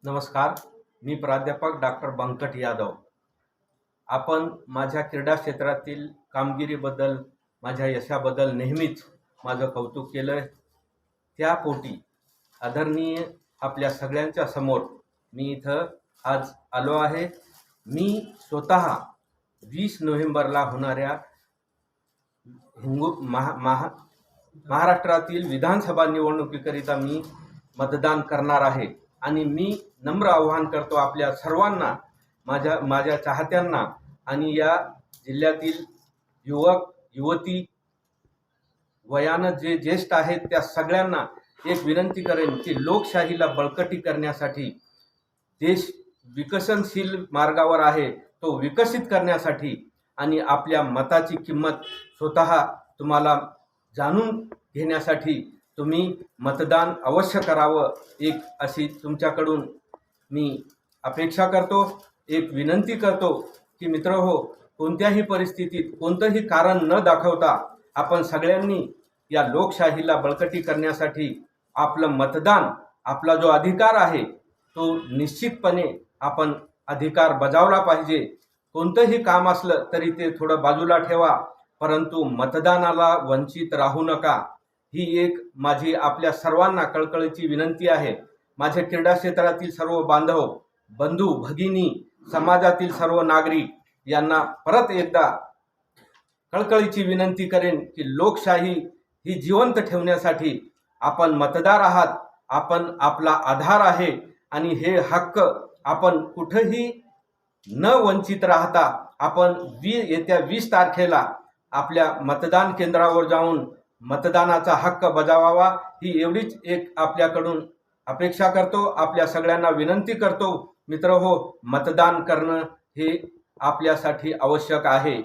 नमस्कार. मी प्राध्यापक डॉक्टर बंकट यादव. आपण माझ्या क्रीडा क्षेत्रातील कामगिरीबद्दल, माझ्या यशाबद्दल नेहमीच माझं कौतुक केलं. त्यापोटी आदरणीय आपल्या सगळ्यांच्या समोर मी इथं आज आलो आहे. मी स्वतः 20 नोव्हेंबरला होणाऱ्या महाराष्ट्रातील विधानसभा निवडणुकीकरिता मी मतदान करणार आहे आणि मी नम्र आवाहन करतो आपल्या सर्वांना, माझ्या चाहत्यांना आणि या जिल्ह्यातील युवक युवती, वयानं जे ज्येष्ठ आहेत त्या सगळ्यांना एक विनंती करेन की लोकशाहीला बळकटी करण्यासाठी, देश विकसनशील मार्गावर आहे तो विकसित करण्यासाठी आणि आपल्या मताची किंमत स्वतः तुम्हाला जाणून घेण्यासाठी तुम्ही मतदान अवश्य करावं, एक अशी तुमच्याकडून मी अपेक्षा करतो, एक विनंती करतो की मित्रहो, कोणत्याही परिस्थितीत कोणतंही कारण न दाखवता आपण सगळ्यांनी या लोकशाहीला बळकटी करण्यासाठी आपलं मतदान, आपला जो अधिकार आहे तो निश्चितपणे आपण अधिकार बजावला पाहिजे. कोणतंही काम असलं तरी ते थोडं बाजूला ठेवा, परंतु मतदानाला वंचित राहू नका. ही एक माझी आपल्या सर्वांना कळकळीची विनंती आहे. माझ्या क्रीडा क्षेत्रातील सर्व बांधव, बंधू, भगिनी, समाजातील सर्व नागरिक यांना परत एकदा कळकळीची विनंती करेन की लोकशाही ही जिवंत ठेवण्यासाठी आपण मतदार आहात, आपण आपला आधार आहे आणि हे हक्क आपण कुठेही न वंचित राहता आपण येत्या 20 तारखेला आपल्या मतदान केंद्रावर जाऊन मतदानाचा हक्क बजावावा, ही एवढीच एक आपल्याकडून अपेक्षा करतो. आपल्या सगळ्यांना विनंती करतो, मित्रहो, मतदान करणं हे आपल्यासाठी आवश्यक आहे.